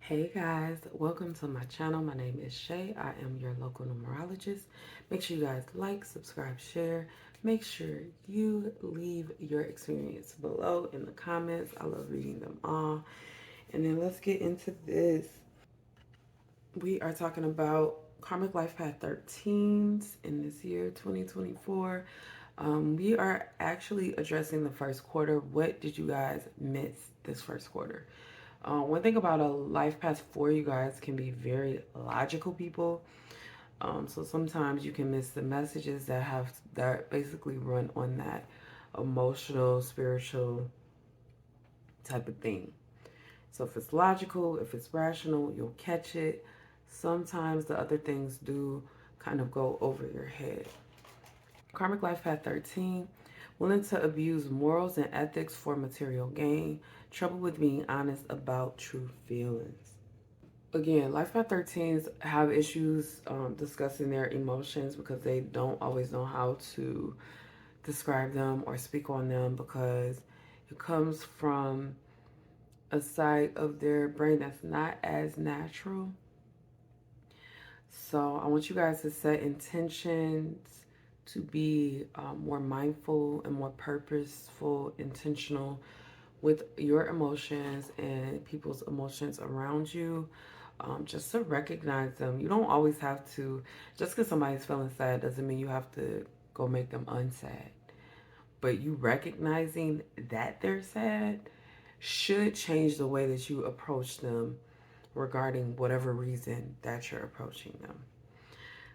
Hey guys, welcome to my channel. My name is Shay. I am your local numerologist. Make sure you guys like, subscribe, share. Make sure you leave your experience below in the comments. I love reading them all. And then let's get into this. We are talking about Karmic Life Path 13s in this year, 2024. We are actually addressing the first quarter. What did you guys miss this first quarter? One thing about a life path for you guys can be very logical people. So sometimes you can miss the messages that basically run on that emotional, spiritual type of thing. So if it's logical, if it's rational, you'll catch it. Sometimes the other things do kind of go over your head. Karmic Life Path 13, willing to abuse morals and ethics for material gain, trouble with being honest about true feelings. Again, Life Path 13s have issues discussing their emotions because they don't always know how to describe them or speak on them because it comes from a side of their brain that's not as natural. So I want you guys to set intentions to be more mindful and more purposeful, intentional with your emotions and people's emotions around you. Just to recognize them. You don't always have to, just because somebody's feeling sad doesn't mean you have to go make them unsad. But you recognizing that they're sad should change the way that you approach them regarding whatever reason that you're approaching them.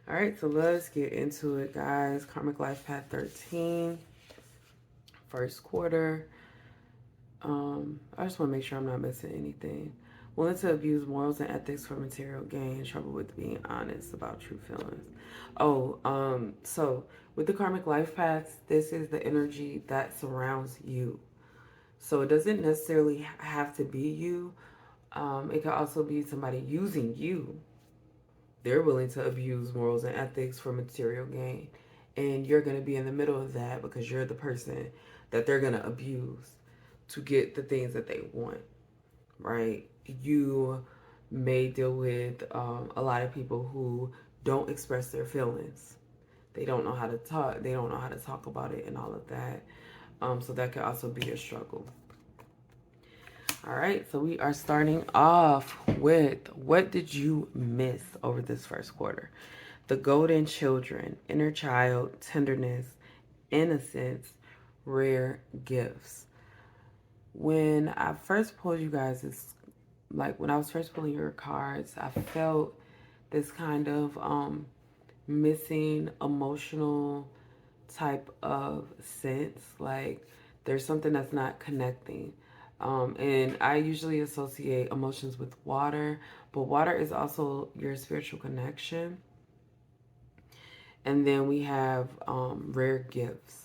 All right, so let's get into it, guys. Karmic Life Path 13, first quarter. I just want to make sure I'm not missing anything. Willing to abuse morals and ethics for material gain, trouble with being honest about true feelings. So with the karmic life paths, this is the energy that surrounds you. So it doesn't necessarily have to be you. It could also be somebody using you. They're willing to abuse morals and ethics for material gain. And you're going to be in the middle of that because you're the person that they're going to abuse to get the things that they want, right? You may deal with a lot of people who don't express their feelings. They don't know how to talk. They don't know how to talk about it and all of that. So that could also be a struggle. All right, so we are starting off with what did you miss over this first quarter? The golden children, inner child, tenderness, innocence, rare gifts. When I first pulled you guys, this, like when I was first pulling your cards, I felt this kind of missing emotional type of sense. Like there's something that's not connecting. And I usually associate emotions with water, but water is also your spiritual connection. And then we have rare gifts.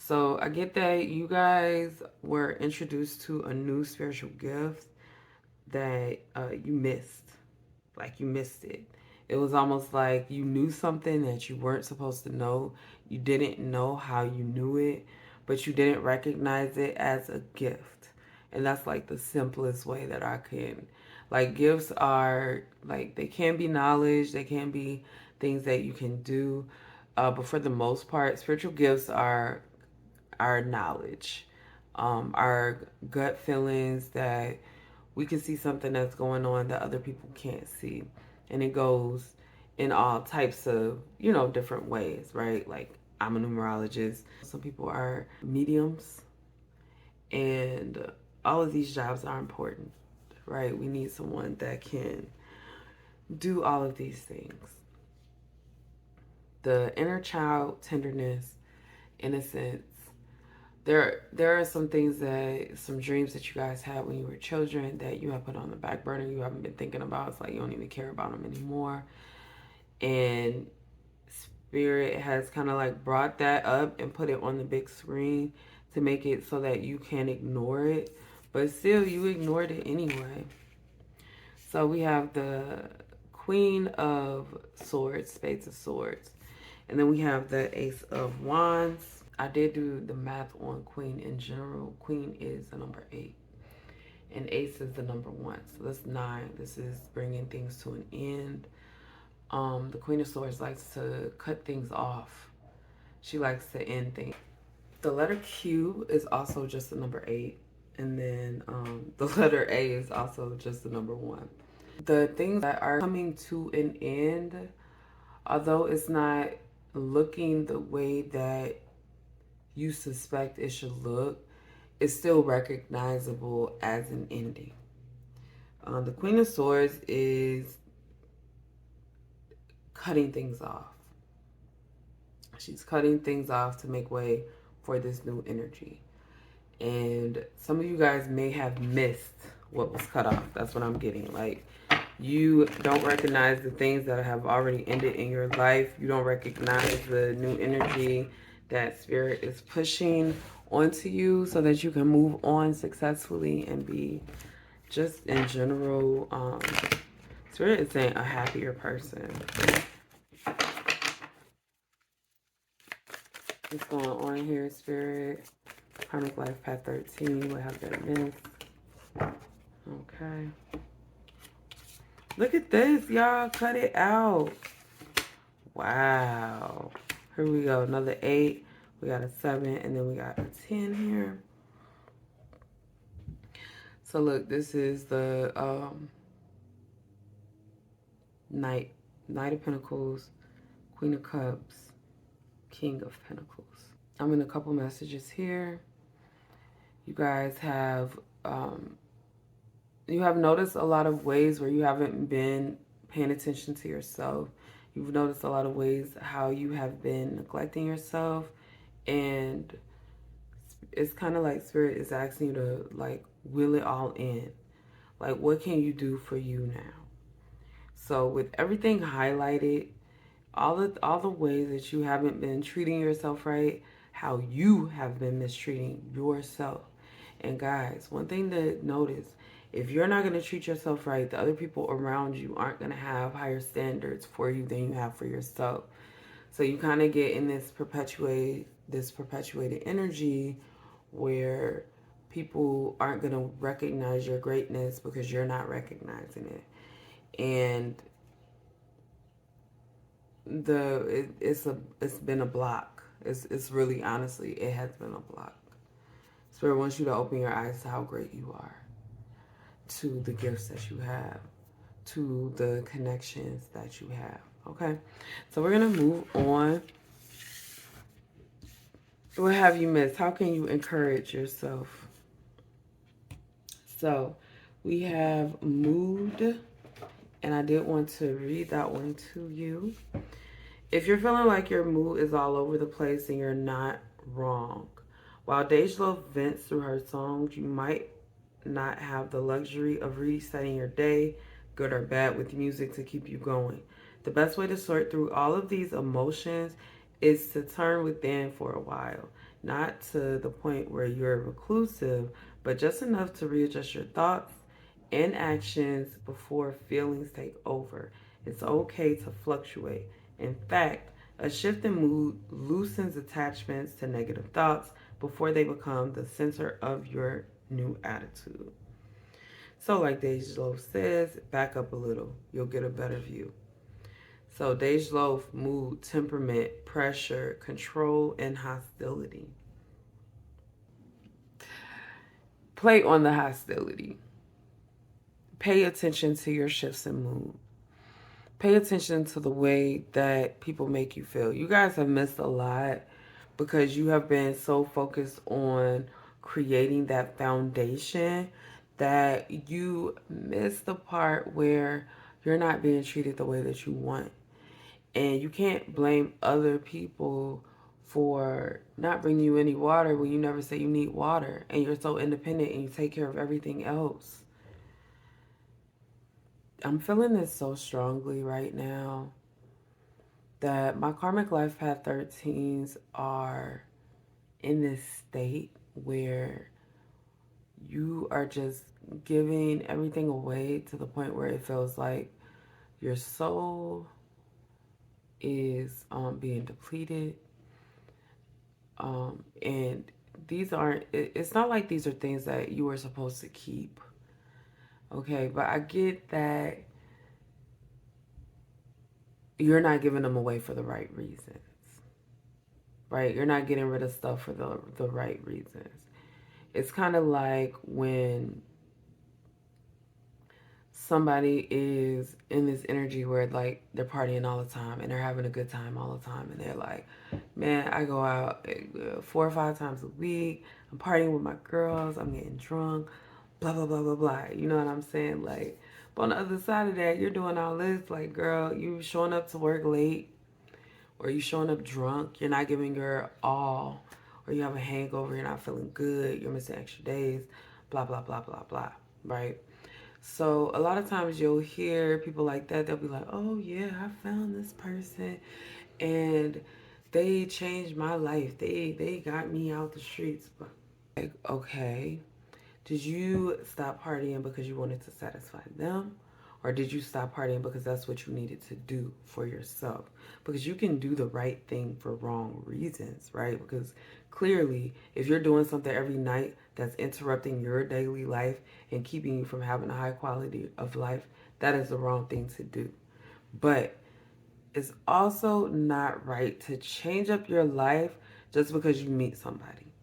So I get that you guys were introduced to a new spiritual gift that you missed. Like you missed it. It was almost like you knew something that you weren't supposed to know. You didn't know how you knew it, but you didn't recognize it as a gift. And that's like the simplest way that I can. Like gifts are like they can be knowledge, they can be things that you can do. But for the most part, spiritual gifts are our knowledge, our gut feelings that we can see something that's going on that other people can't see. And it goes in all types of, different ways, right? Like I'm a numerologist. Some people are mediums, and all of these jobs are important, right? We need someone that can do all of these things. The inner child, tenderness, innocence. There are some things some dreams that you guys had when you were children that you have put on the back burner. You haven't been thinking about. It's like you don't even care about them anymore. And Spirit has kind of like brought that up and put it on the big screen to make it so that you can't ignore it. But still, you ignored it anyway. So we have the Queen of Swords, Spades of Swords. And then we have the Ace of Wands. I did do the math on Queen in general. Queen is the number 8. And ace is the number 1. So that's 9. This is bringing things to an end. The Queen of Swords likes to cut things off. She likes to end things. The letter Q is also just the number 8. And then the letter A is also just the number 1. The things that are coming to an end, although it's not looking the way that you suspect it should look, it's still recognizable as an ending. The Queen of Swords is cutting things off. She's cutting things off to make way for this new energy. And some of you guys may have missed what was cut off. That's what I'm getting. Like, you don't recognize the things that have already ended in your life. You don't recognize the new energy that Spirit is pushing onto you so that you can move on successfully and be just in general, Spirit is saying a happier person. What's going on here, Spirit? Karmic Life Path 13. What have I missed? Okay. Look at this, y'all. Cut it out. Wow. Here we go. Another 8. We got a 7. And then we got a 10 here. So look, this is the Knight of Pentacles, Queen of Cups, King of Pentacles. I'm in a couple messages here. You guys have noticed a lot of ways where you haven't been paying attention to yourself. You've noticed a lot of ways how you have been neglecting yourself, and it's kind of like Spirit is asking you to like wheel it all in. Like, what can you do for you now? So with everything highlighted, all the ways that you haven't been treating yourself right, how you have been mistreating yourself. And guys, one thing to notice, if you're not going to treat yourself right, the other people around you aren't going to have higher standards for you than you have for yourself. So you kind of get in this perpetuated energy where people aren't going to recognize your greatness because you're not recognizing it. And it's been a block. It's really, honestly, it has been a block. Spirit wants you to open your eyes to how great you are, to the gifts that you have, to the connections that you have. Okay, so we're gonna move on. What have you missed? How can you encourage yourself? So we have mood, and I did want to read that one to you. If you're feeling like your mood is all over the place, then you're not wrong. While Dej vents through her songs, you might not have the luxury of resetting your day, good or bad, with music to keep you going. The best way to sort through all of these emotions is to turn within for a while. Not to the point where you're reclusive, but just enough to readjust your thoughts and actions before feelings take over. It's okay to fluctuate. In fact, a shift in mood loosens attachments to negative thoughts before they become the center of your new attitude. So like Dej says, back up a little. You'll get a better view. So Dej mood, temperament, pressure, control, and hostility. Play on the hostility. Pay attention to your shifts in mood. Pay attention to the way that people make you feel. You guys have missed a lot because you have been so focused on creating that foundation that you miss the part where you're not being treated the way that you want. And you can't blame other people for not bringing you any water when you never say you need water, and you're so independent and you take care of everything else. I'm feeling this so strongly right now that my Karmic Life Path 13s are in this state where you are just giving everything away to the point where it feels like your soul is being depleted. And these aren't, it's not like these are things that you were supposed to keep. Okay, but I get that you're not giving them away for the right reasons, right? You're not getting rid of stuff for the right reasons. It's kind of like when somebody is in this energy where like they're partying all the time and they're having a good time all the time, and they're like, man, I go out 4 or 5 times a week, I'm partying with my girls, I'm getting drunk, blah blah blah blah blah, you know what I'm saying? Like, but on the other side of that, you're doing all this, like, girl, you showing up to work late, or you showing up drunk, you're not giving your all, or you have a hangover, you're not feeling good, you're missing extra days, blah blah blah blah blah, right? So a lot of times you'll hear people like that, they'll be like, oh yeah, I found this person and they changed my life. They got me out the streets. But like, okay, did you stop partying because you wanted to satisfy them? Or did you stop partying because that's what you needed to do for yourself? Because you can do the right thing for wrong reasons, right? Because clearly, if you're doing something every night that's interrupting your daily life and keeping you from having a high quality of life, that is the wrong thing to do. But it's also not right to change up your life just because you meet somebody.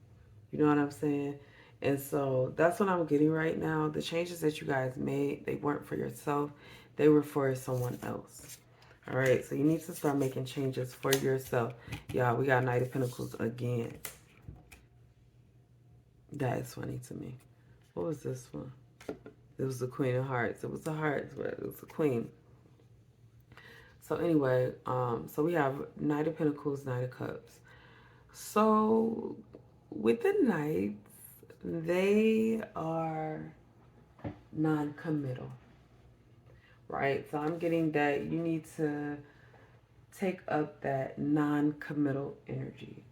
You know what I'm saying? And so that's what I'm getting right now. The changes that you guys made, they weren't for yourself, they were for someone else. All right, so you need to start making changes for yourself. Y'all, we got Knight of Pentacles again. That is funny to me. What was this one? It was the Queen of Hearts. It was the Hearts, but it was the Queen. So anyway, so we have Knight of Pentacles, Knight of Cups. So with the Knights, they are non-committal, right? So I'm getting that you need to take up that non-committal energy.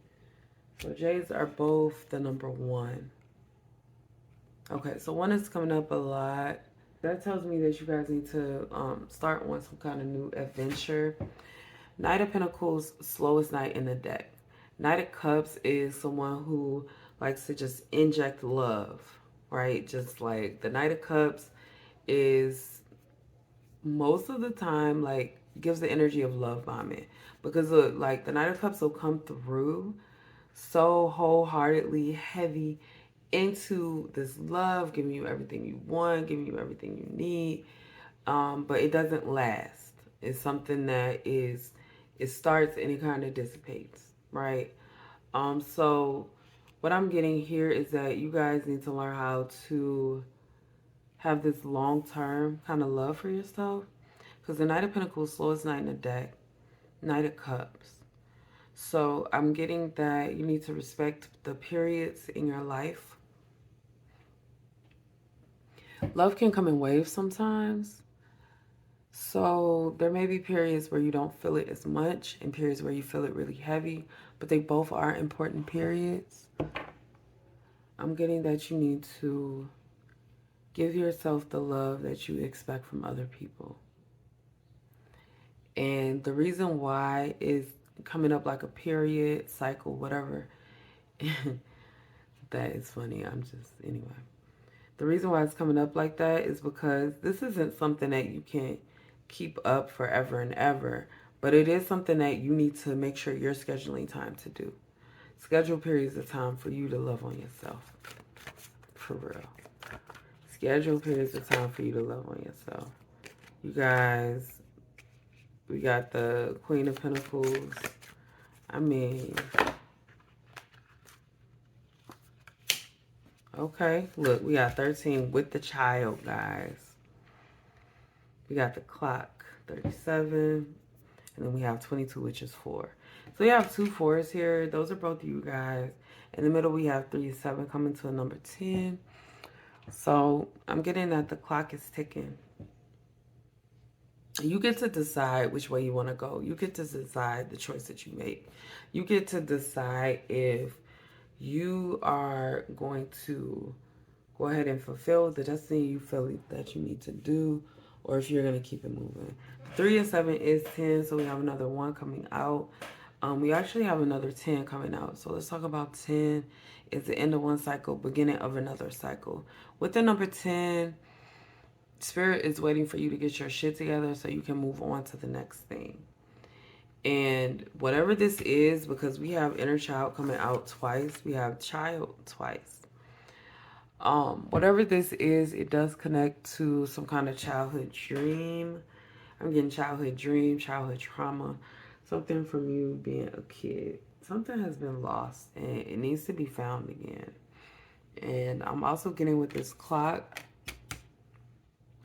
So J's are both the number 1. Okay, so 1 is coming up a lot. That tells me that you guys need to start on some kind of new adventure. Knight of Pentacles, slowest knight in the deck. Knight of Cups is someone who likes to just inject love, right? Just like the Knight of Cups is most of the time like gives the energy of love bombing, because like the Knight of Cups will come through so wholeheartedly heavy into this love, giving you everything you want, giving you everything you need, but it doesn't last. It's something that it starts and it kind of dissipates, right? So what I'm getting here is that you guys need to learn how to have this long-term kind of love for yourself, because the Knight of Pentacles, slowest knight in the deck, Knight of Cups. So I'm getting that you need to respect the periods in your life. Love can come in waves sometimes. So there may be periods where you don't feel it as much and periods where you feel it really heavy, but they both are important periods. I'm getting that you need to give yourself the love that you expect from other people. And the reason why is coming up like a period, cycle, whatever. That is funny. Anyway. The reason why it's coming up like that is because this isn't something that you can keep up forever and ever, but it is something that you need to make sure you're scheduling time to do. Schedule periods of time for you to love on yourself. For real. Schedule periods of time for you to love on yourself. You guys, we got the Queen of Pentacles. I mean, okay, look, we got 13 with the child, guys. We got the clock, 37, and then we have 22, which is 4. So you have 2 4s here. Those are both you guys. In the middle, we have 3 7 coming to a number 10. So I'm getting that the clock is ticking. You get to decide which way you want to go. You get to decide the choice that you make. You get to decide if you are going to go ahead and fulfill the destiny you feel that you need to do, or if you're going to keep it moving. 3 and 7 is 10, so we have another 1 coming out. We actually have another 10 coming out. So let's talk about 10. It's the end of one cycle, beginning of another cycle. With the number 10, Spirit is waiting for you to get your shit together so you can move on to the next thing. And whatever this is, because we have inner child coming out twice, we have child twice. Whatever this is, it does connect to some kind of childhood dream. I'm getting childhood dream, childhood trauma, something from you being a kid. Something has been lost and it needs to be found again. And I'm also getting with this clock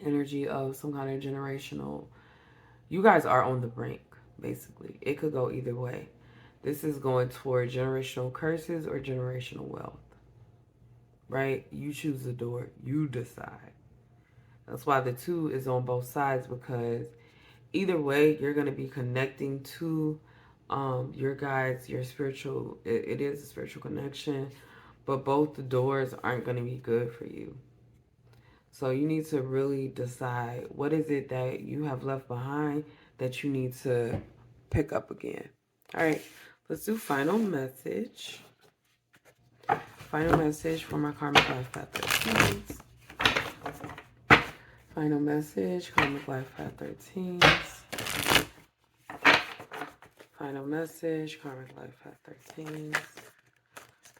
energy of some kind of generational. You guys are on the brink, basically. It could go either way. This is going toward generational curses or generational wealth, right? You choose the door, you decide. That's why the 2 is on both sides, because either way, you're going to be connecting to your guides, your spiritual, it is a spiritual connection, but both the doors aren't going to be good for you. So you need to really decide what is it that you have left behind that you need to pick up again. All right, let's do final message. Final message for my Karmic Life Path 13s. Final message, Karmic Life Path 13s. Final message, Karmic Life Path 13s.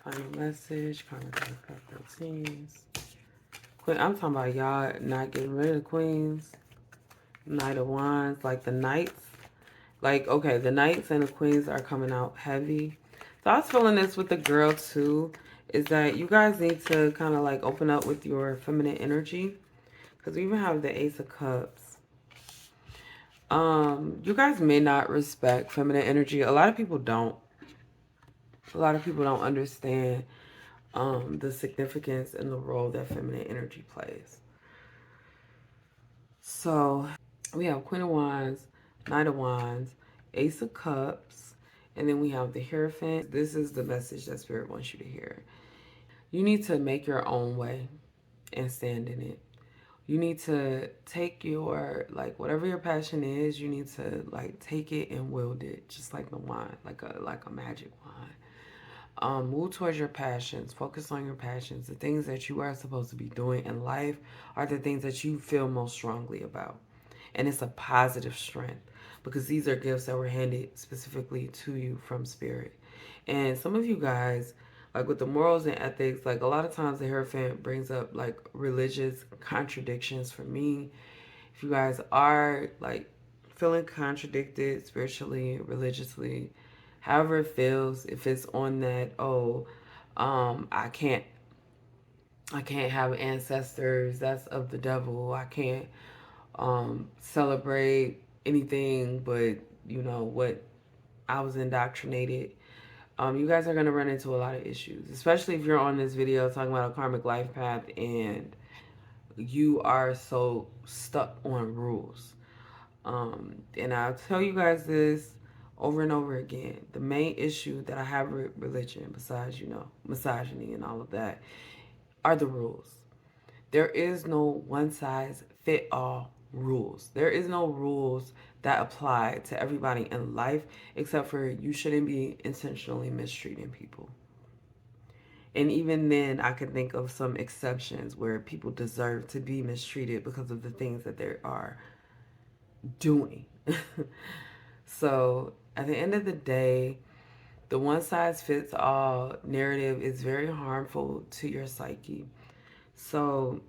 Final message, Karmic Life Path 13s. Queen, I'm talking about y'all not getting rid of the queens. Knight of Wands, like the knights. Like, okay, the knights and the queens are coming out heavy. So I was feeling this with the girl too, is that you guys need to kind of like open up with your feminine energy. Because we even have the Ace of Cups. You guys may not respect feminine energy. A lot of people don't. A lot of people don't understand the significance and the role that feminine energy plays. So we have Queen of Wands, Knight of Wands, Ace of Cups, and then we have the Hierophant. This is the message that Spirit wants you to hear. You need to make your own way and stand in it. You need to take your, like, whatever your passion is, you need to, like, take it and wield it, just like the wand, like a magic wand. Move towards your passions. Focus on your passions. The things that you are supposed to be doing in life are the things that you feel most strongly about. And it's a positive strength, because these are gifts that were handed specifically to you from Spirit. And some of you guys, like with the morals and ethics, like a lot of times the Hierophant brings up like religious contradictions for me. If you guys are like feeling contradicted spiritually, religiously, however it feels, if it's on that, I can't have ancestors, that's of the devil, I can't celebrate anything but, you know, what I was indoctrinated. You guys are going to run into a lot of issues, especially if you're on this video talking about a karmic life path and you are so stuck on rules. And I'll tell you guys this over and over again. The main issue that I have with religion, besides, you know, misogyny and all of that, are the rules. There is no one size fit all rules. There is no rules that apply to everybody in life, except for you shouldn't be intentionally mistreating people. And even then, I can think of some exceptions where people deserve to be mistreated because of the things that they are doing. So at the end of the day, the one size fits all narrative is very harmful to your psyche. So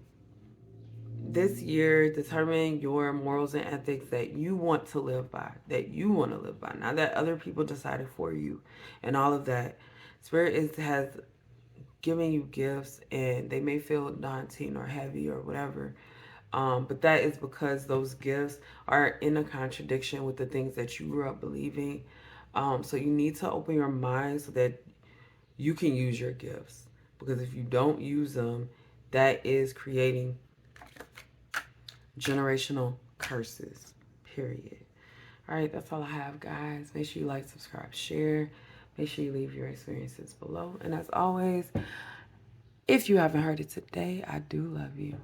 this year, determine your morals and ethics that you want to live by, not that other people decided for you and all of that. Spirit has given you gifts and they may feel daunting or heavy or whatever. But that is because those gifts are in a contradiction with the things that you grew up believing. So you need to open your mind so that you can use your gifts. Because if you don't use them, that is creating generational curses, period. All right, that's all I have, guys. Make sure you like, subscribe, share. Make sure you leave your experiences below. And as always, if you haven't heard it today, I do love you.